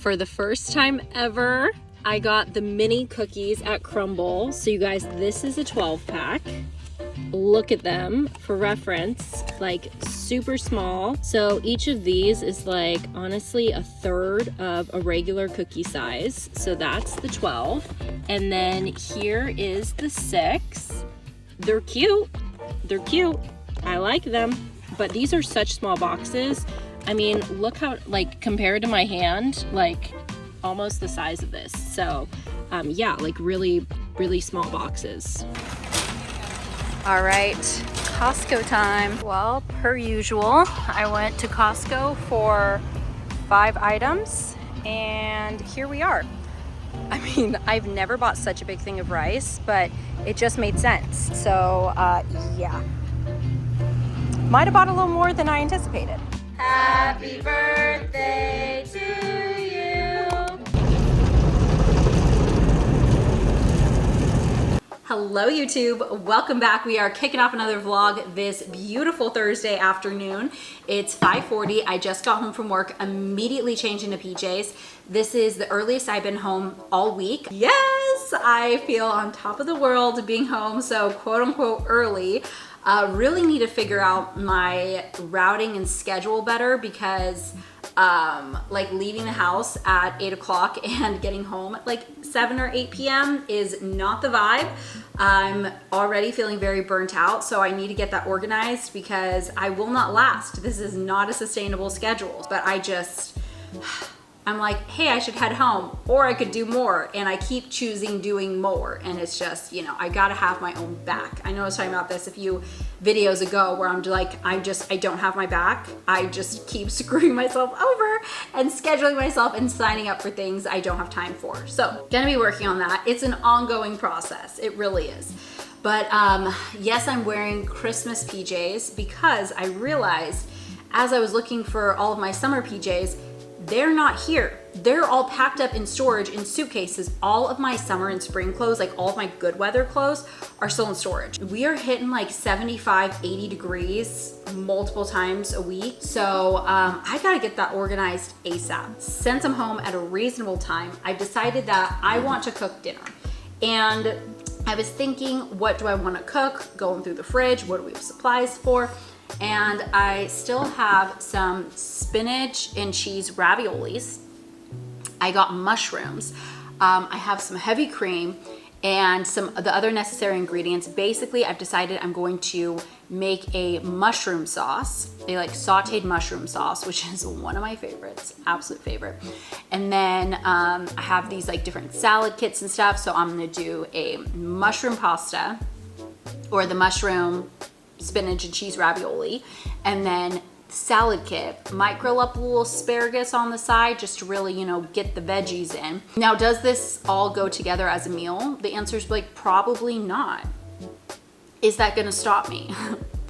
For the first time ever, I got the mini cookies at Crumble. So you guys, this is a 12 pack. Look at them for reference, like super small. So each of these is like honestly a third of a regular cookie size. So that's the 12. And then here is the 6. They're cute. They're cute. I like them. But these are such small boxes. I mean, look how, like, compared to my hand, like almost the size of this. So yeah, like really, really small boxes. All right, Costco time. Well, per usual, I went to Costco for 5 items, and here we are. I mean, I've never bought such a big thing of rice, but it just made sense. So yeah, might have bought a little more than I anticipated. Happy birthday to you. Hello YouTube, welcome back. We are kicking off another vlog this beautiful Thursday afternoon. It's 5:40. I just got home from work, immediately changed into PJs. This is the earliest I've been home all week. Yes, I feel on top of the world being home, so quote unquote early. Really need to figure out my routing and schedule better because like leaving the house at 8 o'clock and getting home at like 7 or 8 p.m. is not the vibe. I'm already feeling very burnt out, so I need to get that organized because I will not last. This is not a sustainable schedule, but I'm like, hey, I should head home or I could do more, and I keep choosing doing more, and it's just, you know, I gotta have my own back. I know I was talking about this a few videos ago where I'm like, I don't have my back. I just keep screwing myself over and scheduling myself and signing up for things I don't have time for. So gonna be working on that. It's an ongoing process. It really is. But yes, I'm wearing Christmas PJs because I realized as I was looking for all of my summer PJs, they're not here. They're all packed up in storage in suitcases. All of my summer and spring clothes, like all of my good weather clothes, are still in storage. We are hitting like 75, 80 degrees multiple times a week. So I gotta get that organized ASAP. Since I'm home at a reasonable time, I've decided that I want to cook dinner. And I was thinking, what do I wanna cook? Going through the fridge, what do we have supplies for? And I still have some spinach and cheese raviolis. I got mushrooms. I have some heavy cream and some of the other necessary ingredients. Basically, I've decided I'm going to make a mushroom sauce, a like sauteed mushroom sauce, which is one of my favorites, absolute favorite. And then I have these like different salad kits and stuff. So I'm gonna do a mushroom pasta or the mushroom spinach and cheese ravioli, and then salad kit. Might grill up a little asparagus on the side just to really, you know, get the veggies in. Now, does this all go together as a meal? The answer is like probably not. Is that gonna stop me?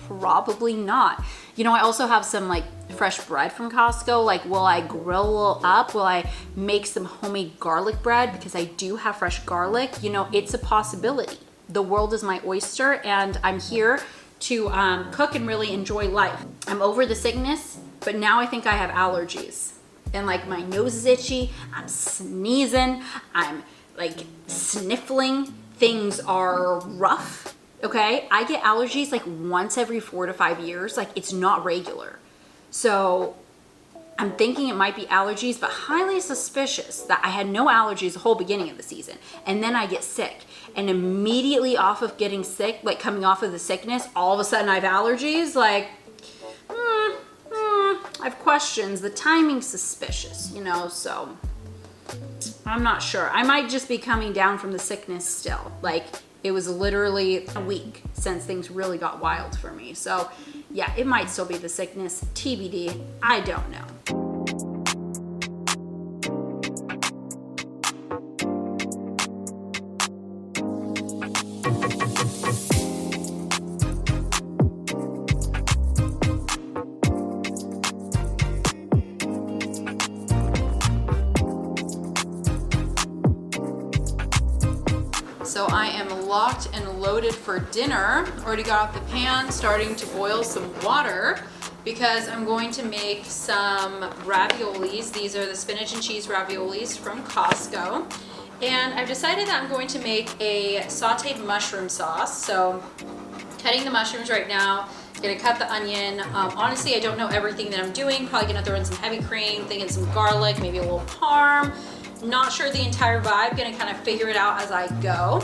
Probably not. You know, I also have some like fresh bread from Costco. Like, will I grill up? Will I make some homemade garlic bread? Because I do have fresh garlic. You know, it's a possibility. The world is my oyster, and I'm here to cook and really enjoy life. I'm over the sickness, but now I think I have allergies. And like my nose is itchy, I'm sneezing, I'm like sniffling, things are rough, okay? I get allergies like once every 4 to 5 years, like it's not regular. So I'm thinking it might be allergies, but highly suspicious that I had no allergies the whole beginning of the season. And then I get sick. And immediately off of getting sick, like coming off of the sickness, all of a sudden I have allergies. Like, I have questions. The timing's suspicious, you know, so I'm not sure. I might just be coming down from the sickness still. Like, it was literally a week since things really got wild for me. So yeah, it might still be the sickness, TBD, I don't know. So I am locked and loaded for dinner. Already got off the pan, starting to boil some water. because I'm going to make some raviolis. These are the spinach and cheese raviolis from Costco. And I've decided that I'm going to make a sauteed mushroom sauce. So cutting the mushrooms right now, gonna cut the onion. Honestly, I don't know everything that I'm doing. Probably gonna throw in some heavy cream, thinking some garlic, maybe a little parm. Not sure the entire vibe, gonna kind of figure it out as I go.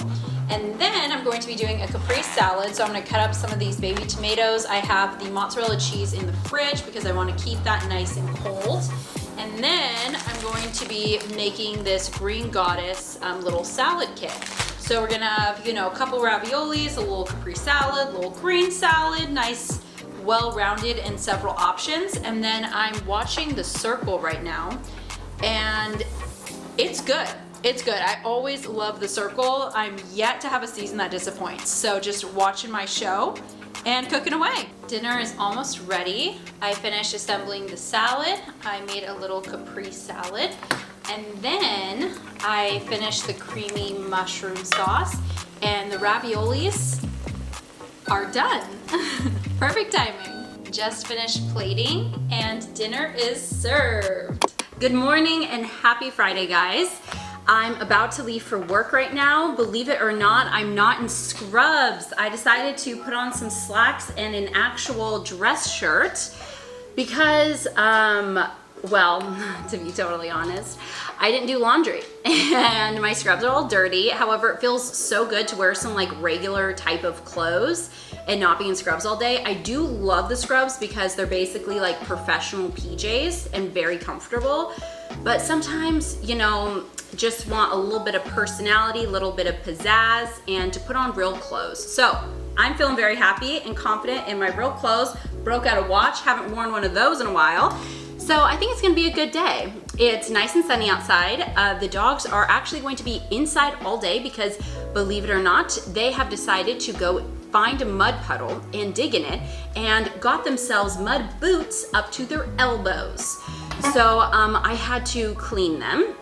And then I'm going to be doing a caprese salad. So I'm gonna cut up some of these baby tomatoes. I have the mozzarella cheese in the fridge because I wanna keep that nice and cold. And then I'm going to be making this Green Goddess little salad kit. So we're gonna have, you know, a couple raviolis, a little caprese salad, a little green salad, nice, well-rounded, and several options. And then I'm watching The Circle right now, and it's good. It's good. I always love The Circle. I'm yet to have a season that disappoints. So just watching my show and cooking away. Dinner is almost ready. I finished assembling the salad. I made a little caprese salad. And then I finished the creamy mushroom sauce, and the raviolis are done. Perfect timing. Just finished plating and dinner is served. Good morning and happy Friday, guys. I'm about to leave for work right now. Believe it or not, I'm not in scrubs. I decided to put on some slacks and an actual dress shirt because, well, to be totally honest, I didn't do laundry and my scrubs are all dirty. However, it feels so good to wear some like regular type of clothes and not be in scrubs all day. I do love the scrubs because they're basically like professional PJs and very comfortable. But sometimes, you know, just want a little bit of personality, a little bit of pizzazz, and to put on real clothes. So I'm feeling very happy and confident in my real clothes. Broke out a watch, haven't worn one of those in a while. So I think it's gonna be a good day. It's nice and sunny outside. The dogs are actually going to be inside all day because, believe it or not, they have decided to go find a mud puddle and dig in it and got themselves mud boots up to their elbows. So I had to clean them.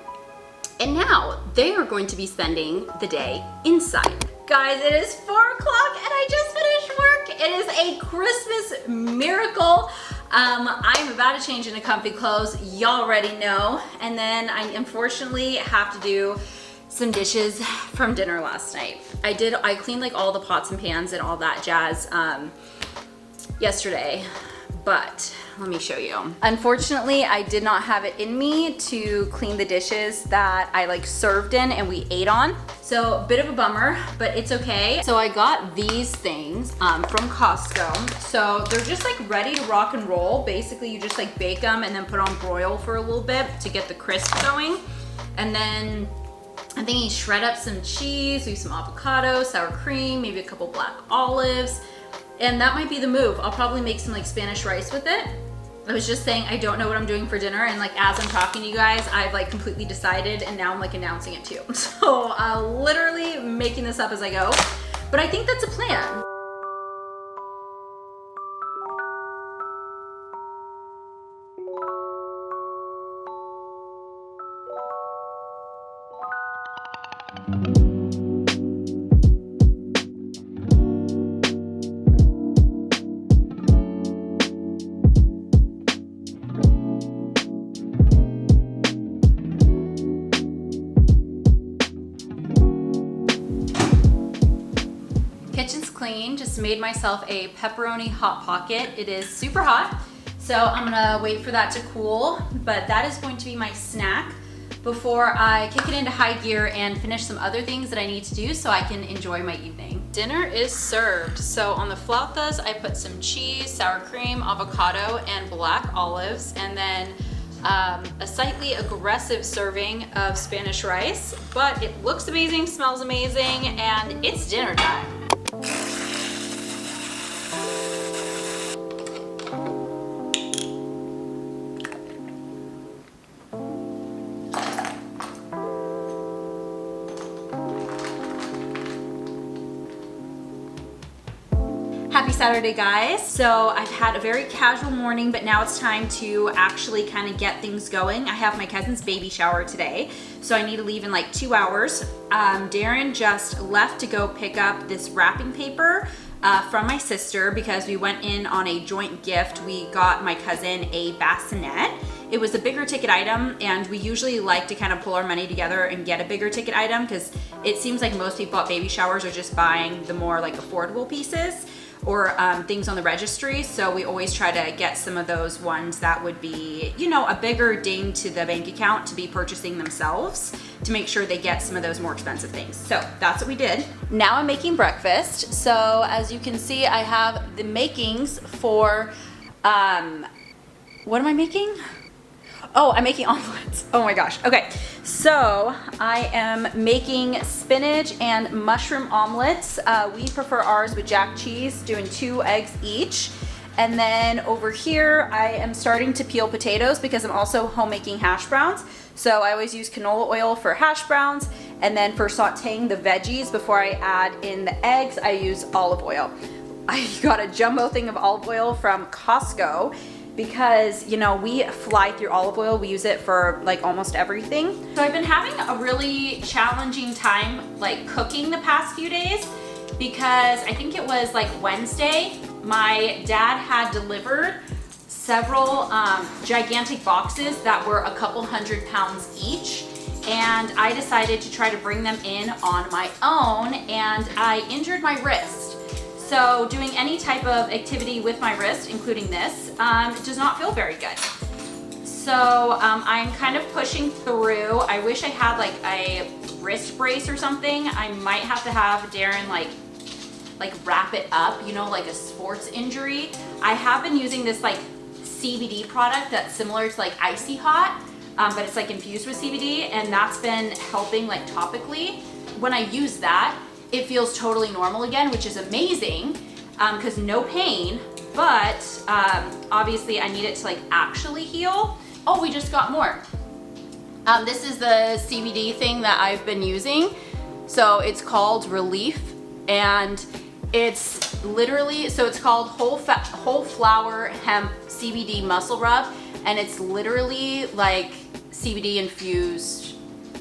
And now they are going to be spending the day inside. Guys, it is 4 o'clock and I just finished work. It is a Christmas miracle. I'm about to change into comfy clothes, y'all already know. And then I unfortunately have to do some dishes from dinner last night. I cleaned like all the pots and pans and all that jazz yesterday, but let me show you. Unfortunately, I did not have it in me to clean the dishes that I like served in and we ate on. So a bit of a bummer, but it's okay. So I got these things from Costco. So they're just like ready to rock and roll. Basically, you just like bake them and then put on broil for a little bit to get the crisp going. And then I'm thinking shred up some cheese, use some avocado, sour cream, maybe a couple black olives. And that might be the move. I'll probably make some like Spanish rice with it. I was just saying I don't know what I'm doing for dinner, and like as I'm talking to you guys, I've like completely decided and now I'm like announcing it too. So literally making this up as I go, but I think that's a plan. Kitchen's clean, just made myself a pepperoni hot pocket. It is super hot, so I'm gonna wait for that to cool, but that is going to be my snack before I kick it into high gear and finish some other things that I need to do so I can enjoy my evening. Dinner is served. So on the flautas, I put some cheese, sour cream, avocado, and black olives, and then a slightly aggressive serving of Spanish rice, but it looks amazing, smells amazing, and it's dinner time. Happy Saturday, guys. So I've had a very casual morning, but now it's time to actually kind of get things going. I have my cousin's baby shower today, so I need to leave in like 2 hours. Darren just left to go pick up this wrapping paper from my sister because we went in on a joint gift. We got my cousin a bassinet. It was a bigger ticket item, and we usually like to kind of pull our money together and get a bigger ticket item because it seems like most people at baby showers are just buying the more like affordable pieces or things on the registry. So we always try to get some of those ones that would be, you know, a bigger ding to the bank account to be purchasing themselves to make sure they get some of those more expensive things. So that's what we did. Now I'm making breakfast. So as you can see, I have the makings for, what am I making? Oh, I'm making omelets. Oh my gosh. Okay, so I am making spinach and mushroom omelets. We prefer ours with jack cheese, doing 2 eggs each. And then over here, I am starting to peel potatoes because I'm also home making hash browns. So I always use canola oil for hash browns. And then for sauteing the veggies before I add in the eggs, I use olive oil. I got a jumbo thing of olive oil from Costco because, you know, we fly through olive oil. We use it for like almost everything. So I've been having a really challenging time like cooking the past few days because I think it was like Wednesday, my dad had delivered several gigantic boxes that were a couple 100 pounds each. And I decided to try to bring them in on my own, and I injured my wrist. So doing any type of activity with my wrist, including this, does not feel very good. So I'm kind of pushing through. I wish I had like a wrist brace or something. I might have to have Darren like wrap it up, you know, like a sports injury. I have been using this like CBD product that's similar to like Icy Hot, but it's like infused with CBD, and that's been helping like topically. When I use that, it feels totally normal again, which is amazing because no pain, but obviously I need it to like actually heal. Oh, we just got more. This is the CBD thing that I've been using. So it's called Relief, and it's literally, so it's called whole flower hemp CBD muscle rub, and it's literally like CBD infused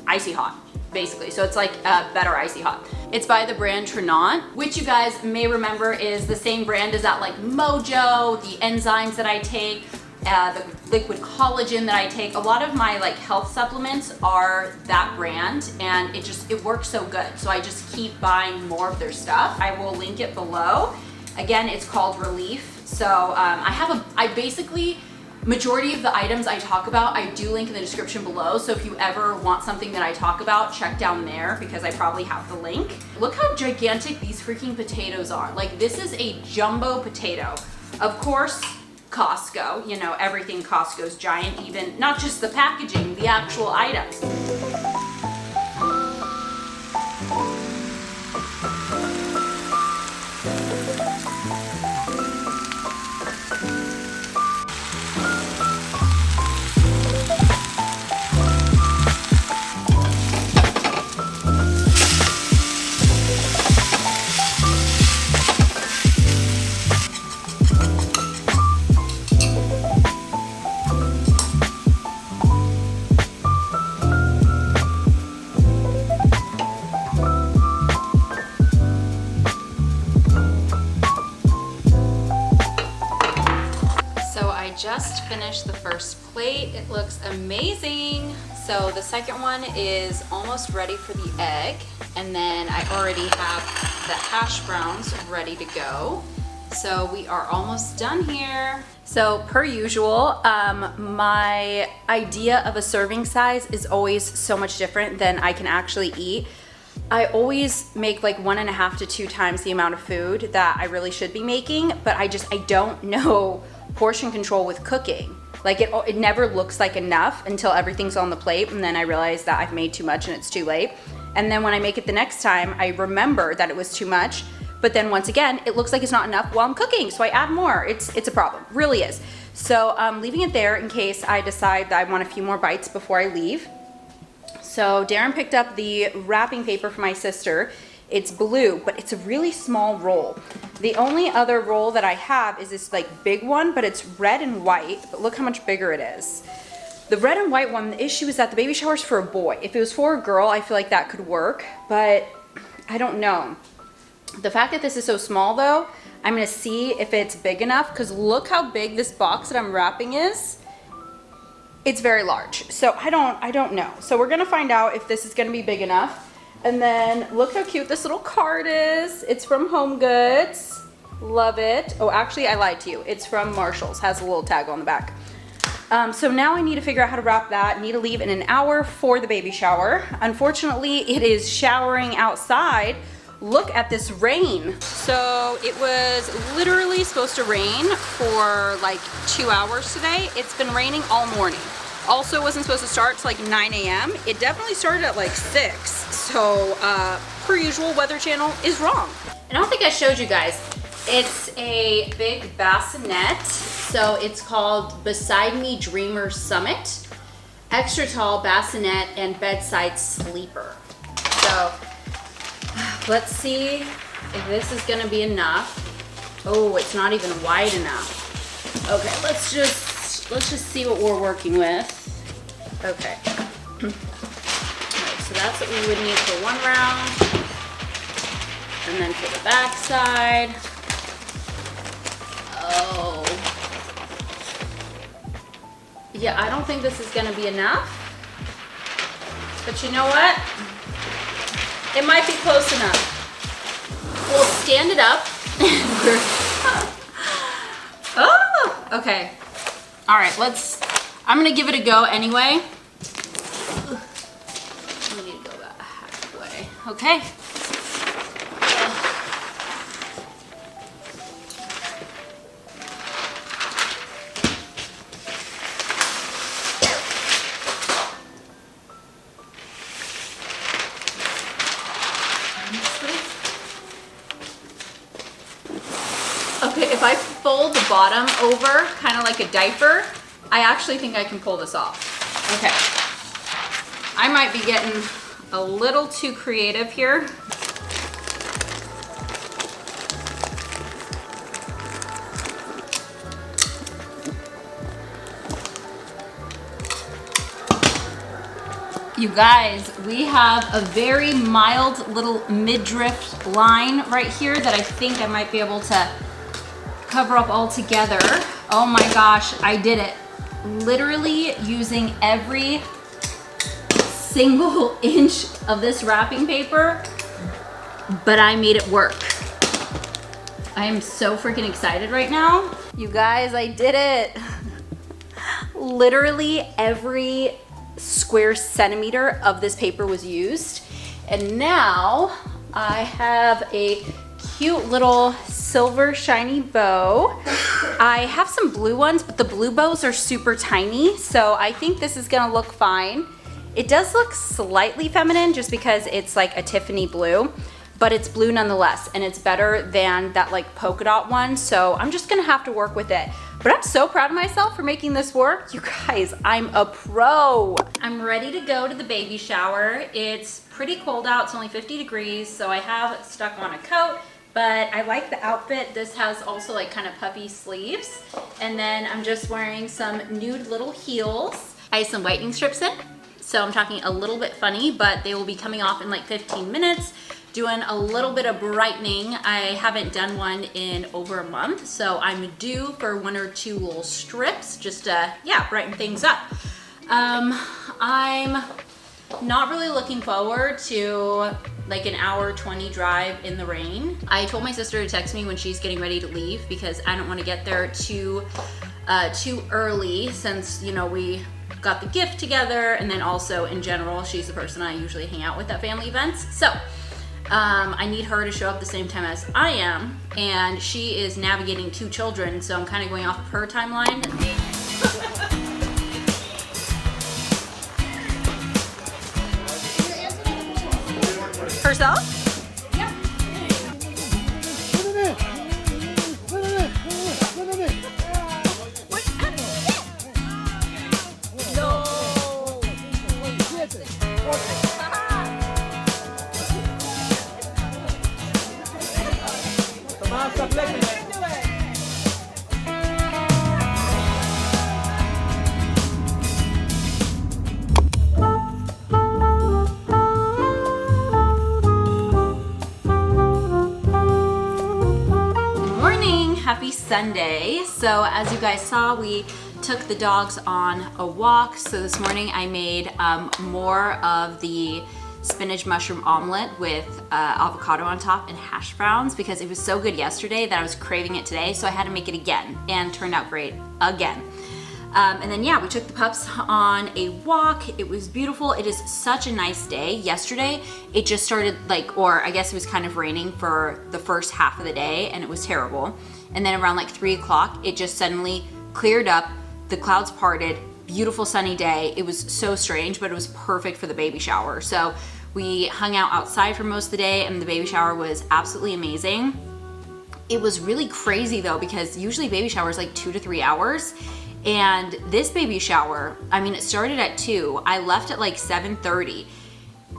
Icy Hot, basically. So it's like a better Icy Hot. It's by the brand Trinant, which you guys may remember is the same brand as that like Mojo, the enzymes that I take, the liquid collagen that I take. A lot of my like health supplements are that brand, and it works so good. So I just keep buying more of their stuff. I will link it below. Again, it's called Relief. So I basically, majority of the items I talk about, I do link in the description below. So if you ever want something that I talk about, check down there because I probably have the link. Look how gigantic these freaking potatoes are. Like, this is a jumbo potato. Of course, Costco, you know, everything Costco's giant, even not just the packaging, the actual items. Just finished the first plate. It looks amazing. So the second one is almost ready for the egg, and then I already have the hash browns ready to go. So we are almost done here. So per usual, my idea of a serving size is always so much different than I can actually eat. I always make like 1.5 to 2 times the amount of food that I really should be making, but I don't know portion control with cooking. Like it never looks like enough until everything's on the plate, and then I realize that I've made too much and it's too late. And then when I make it the next time, I remember that it was too much, but then once again, it looks like it's not enough while I'm cooking, so I add more. It's a problem, really is. So I'm leaving it there in case I decide that I want a few more bites before I leave. So Darren picked up the wrapping paper for my sister. It's blue, but it's a really small roll. The only other roll that I have is this like big one, but it's red and white, but look how much bigger it is. The red and white one, the issue is that the baby shower's for a boy. If it was for a girl, I feel like that could work, but I don't know. The fact that this is so small though, I'm gonna see if it's big enough, because look how big this box that I'm wrapping is. It's very large. So I don't know. So we're gonna find out if this is gonna be big enough. And then look how cute this little card is. It's from Home Goods. Love it. Oh, actually I lied to you. It's from Marshall's, has a little tag on the back. So now I need to figure out how to wrap that. Need to leave in an hour for the baby shower. Unfortunately, it is showering outside. Look at this rain. So it was literally supposed to rain for like 2 hours today. It's been raining all morning. Also, it wasn't supposed to start till like 9 a.m. It definitely started at like 6. So per usual, Weather Channel is wrong. And I don't think I showed you guys. It's a big bassinet. So it's called Beside Me Dreamer Summit. Extra tall bassinet and bedside sleeper. So let's see if this is gonna be enough. Oh, it's not even wide enough. Okay, let's just see what we're working with. Okay. Alright, so that's what we would need for one round. And then for the back side. Oh. Yeah, I don't think this is gonna be enough. But you know what? It might be close enough. We'll stand it up. Oh, okay. All right, I'm gonna give it a go anyway. I need to go about halfway. Okay. Okay, if I fold the bottom over, kind of like a diaper, I actually think I can pull this off. Okay. I might be getting a little too creative here. You guys, we have a very mild little midriff line right here that I think I might be able to cover up all together. Oh my gosh, I did it. Literally using every single inch of this wrapping paper, but I made it work. I am so freaking excited right now. You guys, I did it. Literally every square centimeter of this paper was used. And now I have a cute little silver shiny bow. I have some blue ones, but the blue bows are super tiny, so I think this is gonna look fine. It does look slightly feminine just because it's like a Tiffany blue, but it's blue nonetheless, and it's better than that like polka dot one, so I'm just gonna have to work with it. But I'm so proud of myself for making this work. You guys, I'm a pro. I'm ready to go to the baby shower. It's pretty cold out, it's only 50 degrees, so I have stuck on a coat. But I like the outfit. This has also like kind of puffy sleeves. And then I'm just wearing some nude little heels. I have some whitening strips in. So I'm talking a little bit funny, but they will be coming off in like 15 minutes. Doing a little bit of brightening. I haven't done one in over a month. So I'm due for 1 or 2 little strips just to, yeah, brighten things up. I'm not really looking forward to like an hour 20 drive in the rain. I told my sister to text me when she's getting ready to leave because I don't want to get there too early, since, you know, we got the gift together, and then also in general she's the person I usually hang out with at family events. So I need her to show up the same time as I am, and she is navigating 2 children, so I'm kind of going off of her timeline. Herself? Yeah. Sunday. So as you guys saw, we took the dogs on a walk. So this morning I made more of the spinach mushroom omelet with avocado on top and hash browns because it was so good yesterday that I was craving it today. So I had to make it again and turned out great again. And then yeah, we took the pups on a walk. It was beautiful. It is such a nice day. Yesterday, it just started or I guess it was kind of raining for the first half of the day and it was terrible. And then around like 3 o'clock, it just suddenly cleared up. The clouds parted, beautiful sunny day. It was so strange, but it was perfect for the baby shower. So we hung out outside for most of the day and the baby shower was absolutely amazing. It was really crazy though, because usually baby showers like 2 to 3 hours. And this baby shower, I mean, it started at 2. I left at like 7:30.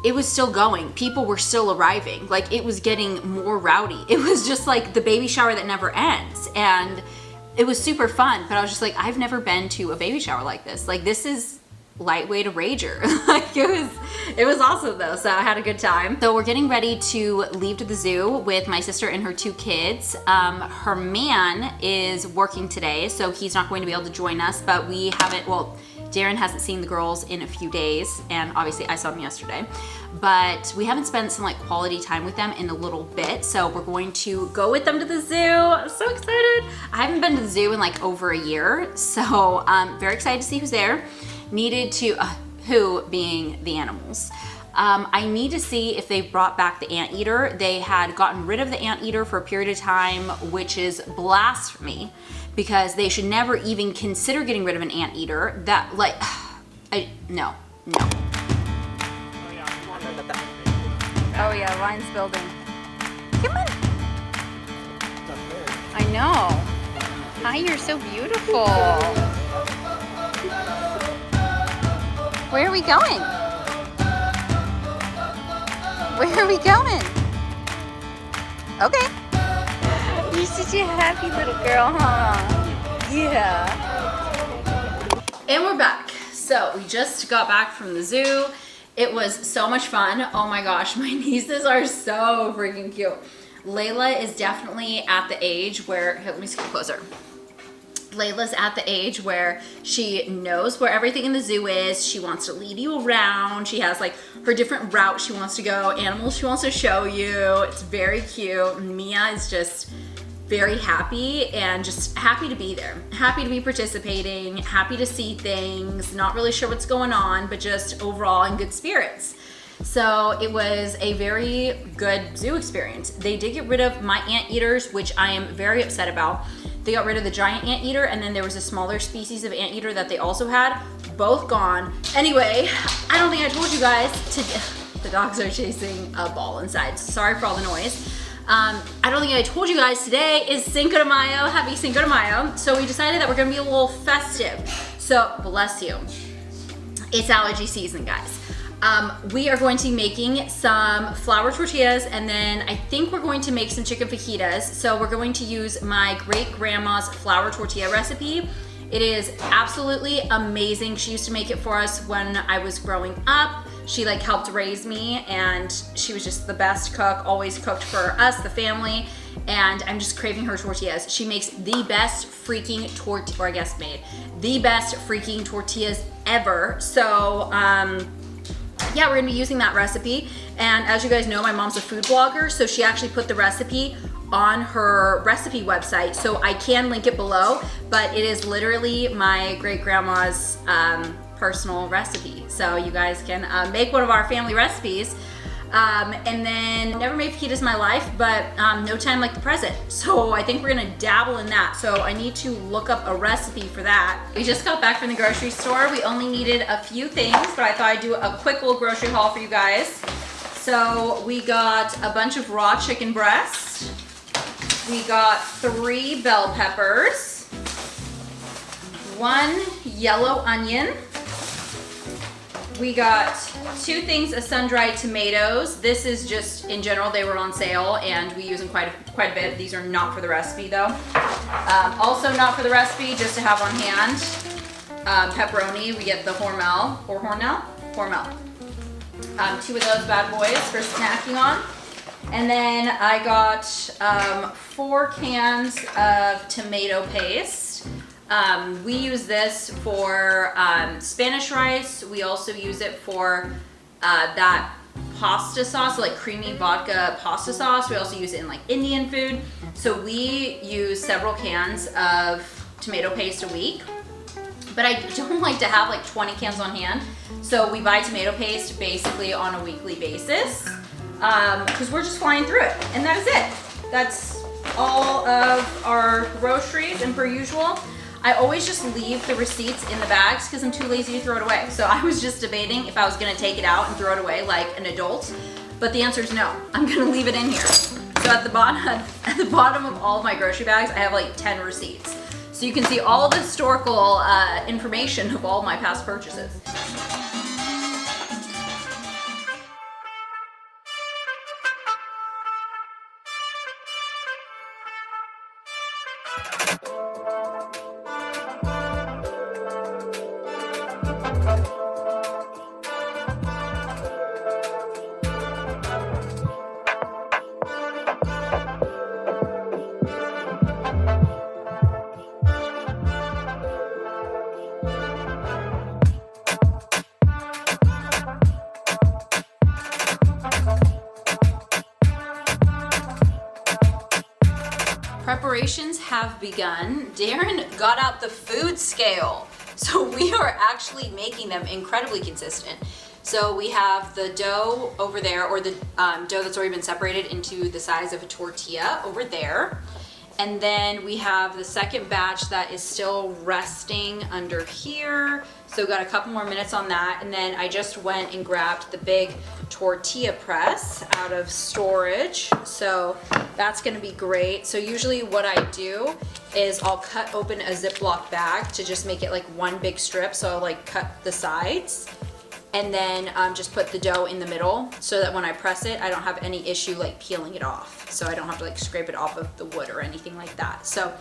It was still going. People were still arriving. Like it was getting more rowdy. It was just like the baby shower that never ends. And it was super fun, but I was just like, I've never been to a baby shower like this. Like this is lightweight a rager. Like it was awesome though, so I had a good time. So we're getting ready to leave to the zoo with my sister and her 2 kids. Her man is working today, so he's not going to be able to join us, but we haven't, well, Darren hasn't seen the girls in a few days, and obviously I saw them yesterday, but we haven't spent some like quality time with them in a little bit, so we're going to go with them to the zoo. I'm so excited. I haven't been to the zoo in like over a year, so I'm very excited to see who's there. Needed to, who being the animals. I need to see if they brought back the anteater. They had gotten rid of the anteater for a period of time, which is blasphemy because they should never even consider getting rid of an anteater. That like, no. Oh yeah, line's building. Come on. I know. Hi, you're so beautiful. Where are we going? Where are we going? Okay. You're such a happy little girl, huh? Yeah. And we're back. So we just got back from the zoo. It was so much fun. Oh my gosh, my nieces are so freaking cute. Layla is definitely at the age where, here, let me get closer. Layla's at the age where she knows where everything in the zoo is. She wants to lead you around. She has like her different routes she wants to go, animals she wants to show you. It's very cute. Mia is just very happy and just happy to be there. Happy to be participating, happy to see things, not really sure what's going on, but just overall in good spirits. So it was a very good zoo experience. They did get rid of my anteaters, which I am very upset about. They got rid of the giant anteater, and then there was a smaller species of anteater that they also had. Both gone. Anyway, I don't think I told you guys the dogs are chasing a ball inside. Sorry for all the noise. I don't think I told you guys today is Cinco de Mayo. Happy Cinco de Mayo. So we decided that we're gonna be a little festive. So bless you. It's allergy season, guys. We are going to be making some flour tortillas, and then I think we're going to make some chicken fajitas. So we're going to use my great grandma's flour tortilla recipe. It is absolutely amazing. She used to make it for us when I was growing up. She like helped raise me, and she was just the best cook, always cooked for us, the family, and I'm just craving her tortillas. She makes the best freaking or I guess made the best freaking tortillas ever. So, yeah, we're gonna be using that recipe. And as you guys know, my mom's a food blogger, so she actually put the recipe on her recipe website. So I can link it below, but it is literally my great grandma's personal recipe. So you guys can make one of our family recipes. And then never made fajitas in my life, but no time like the present. So I think we're gonna dabble in that. So I need to look up a recipe for that. We just got back from the grocery store. We only needed a few things, but I thought I'd do a quick little grocery haul for you guys. So we got a bunch of raw chicken breast. We got 3 bell peppers, 1 yellow onion. We got 2 things of sun-dried tomatoes. This is just, in general, they were on sale and we use them quite a bit. These are not for the recipe though. Also not for the recipe, just to have on hand. Pepperoni, we get the Hormel. 2 of those bad boys for snacking on. And then I got 4 cans of tomato paste. We use this for Spanish rice. We also use it for that pasta sauce, like creamy vodka pasta sauce. We also use it in like Indian food. So we use several cans of tomato paste a week. But I don't like to have like 20 cans on hand. So we buy tomato paste basically on a weekly basis because we're just flying through it. And that is it. That's all of our groceries. And per usual, I always just leave the receipts in the bags because I'm too lazy to throw it away. So I was just debating if I was gonna take it out and throw it away like an adult, but the answer is no. I'm gonna leave it in here. So at the bottom of all of my grocery bags, I have like 10 receipts. So you can see all the historical information of all my past purchases. Preparations have begun. Darren got out the food scale. So we are actually making them incredibly consistent. So we have the dough over there, or the dough that's already been separated into the size of a tortilla over there. And then we have the second batch that is still resting under here. So got a couple more minutes on that. And then I just went and grabbed the big tortilla press out of storage. So that's gonna be great. So usually what I do is I'll cut open a Ziploc bag to just make it like one big strip. So I'll like cut the sides and then just put the dough in the middle so that when I press it, I don't have any issue like peeling it off. So I don't have to like scrape it off of the wood or anything like that. So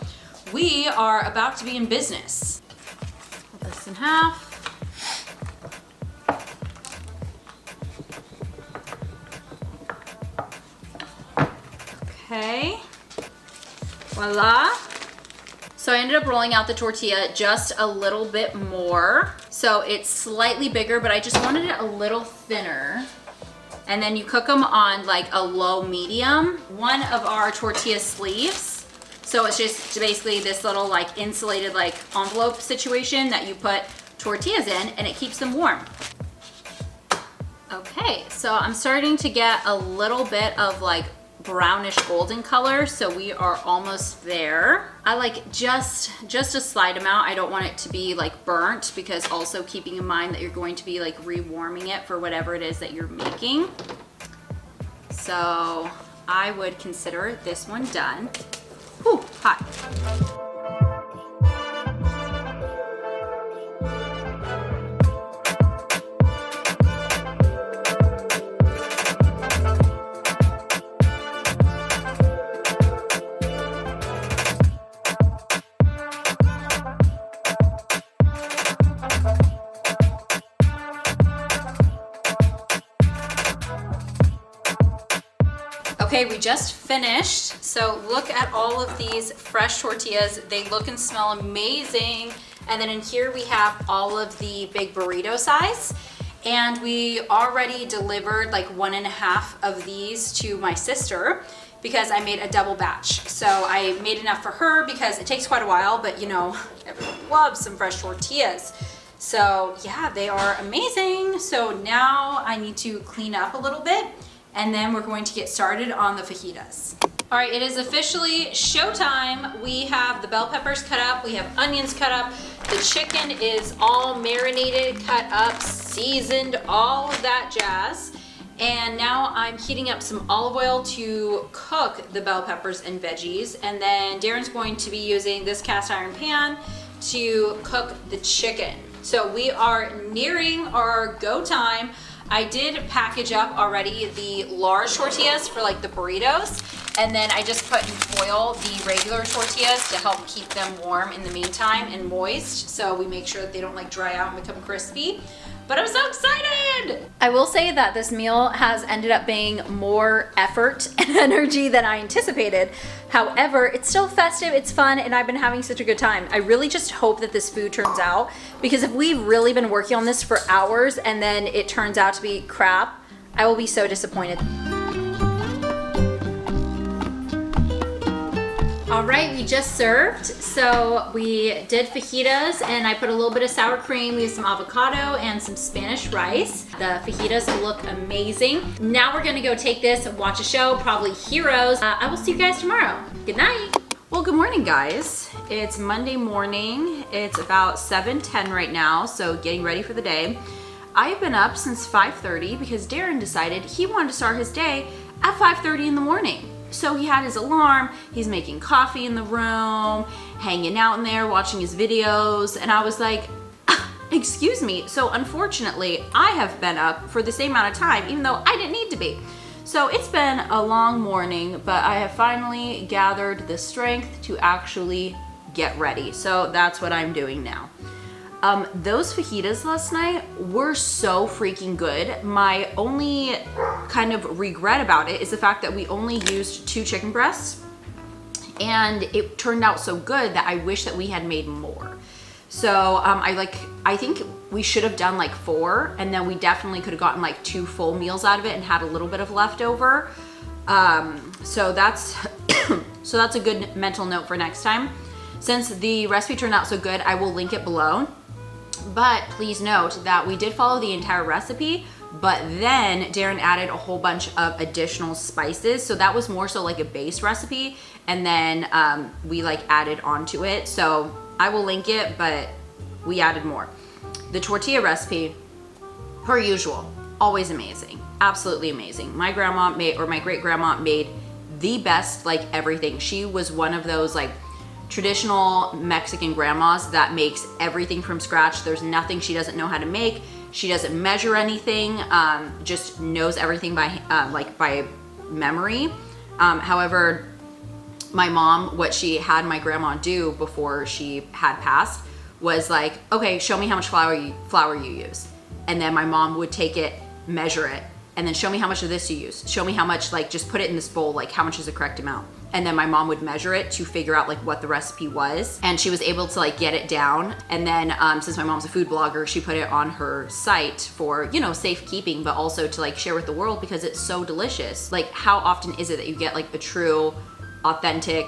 we are about to be in business. Cut this in half. Okay, voila. So I ended up rolling out the tortilla just a little bit more. So it's slightly bigger, but I just wanted it a little thinner. And then you cook them on like a low medium. One of our tortilla sleeves. So it's just basically this little like insulated like envelope situation that you put tortillas in and it keeps them warm. Okay, so I'm starting to get a little bit of like brownish golden color, so we are almost there. I like just a slight amount. I don't want it to be like burnt, because also keeping in mind that you're going to be like rewarming it for whatever it is that you're making. So I would consider this one done. Whew, hot. Okay, we just finished. So look at all of these fresh tortillas. They look and smell amazing. And then in here we have all of the big burrito size. And we already delivered like 1.5 of these to my sister because I made a double batch. So I made enough for her because it takes quite a while, but you know, everyone loves some fresh tortillas. So yeah, they are amazing. So now I need to clean up a little bit, and then we're going to get started on the fajitas. All right, it is officially showtime. We have the bell peppers cut up, we have onions cut up, the chicken is all marinated, cut up, seasoned, all of that jazz. And now I'm heating up some olive oil to cook the bell peppers and veggies. And then Darren's going to be using this cast iron pan to cook the chicken. So we are nearing our go time. I did package up already the large tortillas for like the burritos, and then I just put in foil the regular tortillas to help keep them warm in the meantime and moist, so we make sure that they don't like dry out and become crispy. But I'm so excited! good. I will say that this meal has ended up being more effort and energy than I anticipated. However, it's still festive, it's fun, and I've been having such a good time. I really just hope that this food turns out, because if we've really been working on this for hours and then it turns out to be crap, I will be so disappointed. All right, we just served. So we did fajitas and I put a little bit of sour cream. We have some avocado and some Spanish rice. The fajitas look amazing. Now we're gonna go take this and watch a show, probably Heroes. I will see you guys tomorrow. Good night. Well, good morning, guys. It's Monday morning. It's about 7:10 right now, so getting ready for the day. I've been up since 5:30 because Darren decided he wanted to start his day at 5:30 in the morning. So he had his alarm, he's making coffee in the room, hanging out in there, watching his videos, and I was like, excuse me. So unfortunately, I have been up for the same amount of time, even though I didn't need to be. So it's been a long morning, but I have finally gathered the strength to actually get ready. So that's what I'm doing now. Those fajitas last night were so freaking good. My only kind of regret about it is the fact that we only used 2 chicken breasts, and it turned out so good that I wish that we had made more. So I think we should have done like 4, and then we definitely could have gotten like 2 full meals out of it and had a little bit of leftover. So that's so that's a good mental note for next time. Since the recipe turned out so good, I will link it below. But please note that we did follow the entire recipe, but then Darren added a whole bunch of additional spices. So that was more so like a base recipe, and then we like added onto it. So I will link it, but we added more. The tortilla recipe, per usual, always amazing, absolutely amazing. My grandma made, or my great grandma made the best, like everything. She was one of those like traditional Mexican grandmas that makes everything from scratch. There's nothing she doesn't know how to make. She doesn't measure anything, just knows everything by like by memory. However, my mom, what she had my grandma do before she had passed was like, okay, show me how much flour you use. And then my mom would take it, measure it, and then show me how much of this you use. Show me how much, like just put it in this bowl, like how much is the correct amount. And then my mom would measure it to figure out like what the recipe was. And she was able to like get it down. And then since my mom's a food blogger, she put it on her site for, you know, safekeeping, but also to like share with the world because it's so delicious. Like how often is it that you get like a true, authentic,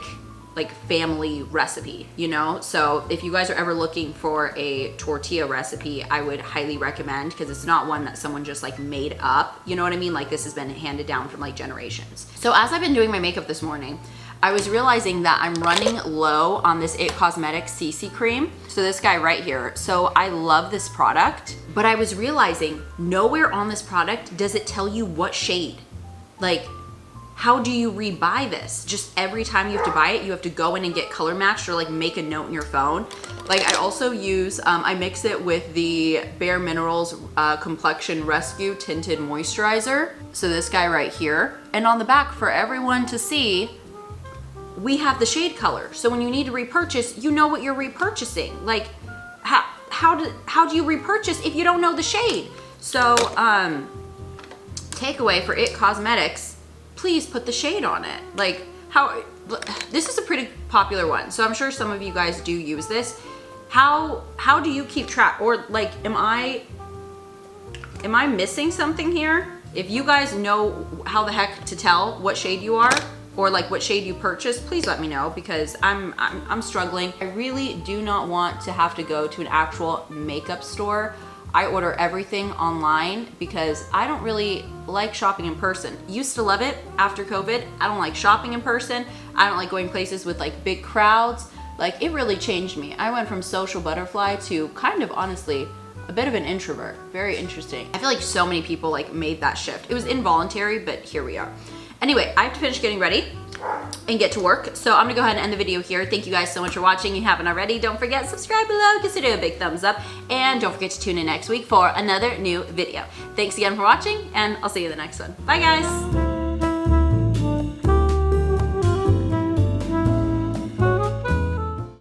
like family recipe, you know? So if you guys are ever looking for a tortilla recipe, I would highly recommend, because it's not one that someone just like made up, you know what I mean? Like this has been handed down from like generations. So as I've been doing my makeup this morning, I was realizing that I'm running low on this IT Cosmetics CC cream. So this guy right here. So I love this product, but I was realizing nowhere on this product does it tell you what shade. Like, how do you rebuy this? Just every time you have to buy it, you have to go in and get color matched or like make a note in your phone. Like I also use, I mix it with the Bare Minerals Complexion Rescue Tinted Moisturizer. So this guy right here. And on the back for everyone to see, we have the shade color. So when you need to repurchase, you know what you're repurchasing. Like how do you repurchase if you don't know the shade? So takeaway for IT Cosmetics, please put the shade on it. Like this is a pretty popular one, so I'm sure some of you guys do use this. How do you keep track, or like am I missing something here? If you guys know how the heck to tell what shade you are, or like what shade you purchased, please let me know, because I'm struggling. I really do not want to have to go to an actual makeup store. I order everything online because I don't really like shopping in person. Used to love it after COVID. I don't like shopping in person. I don't like going places with like big crowds. Like it really changed me. I went from social butterfly to kind of honestly a bit of an introvert. Very interesting. I feel like so many people like made that shift. It was involuntary, but here we are. Anyway, I have to finish getting ready and get to work. So I'm gonna go ahead and end the video here. Thank you guys so much for watching. If you haven't already, don't forget, subscribe below, consider a big thumbs up, and don't forget to tune in next week for another new video. Thanks again for watching, and I'll see you in the next one. Bye guys.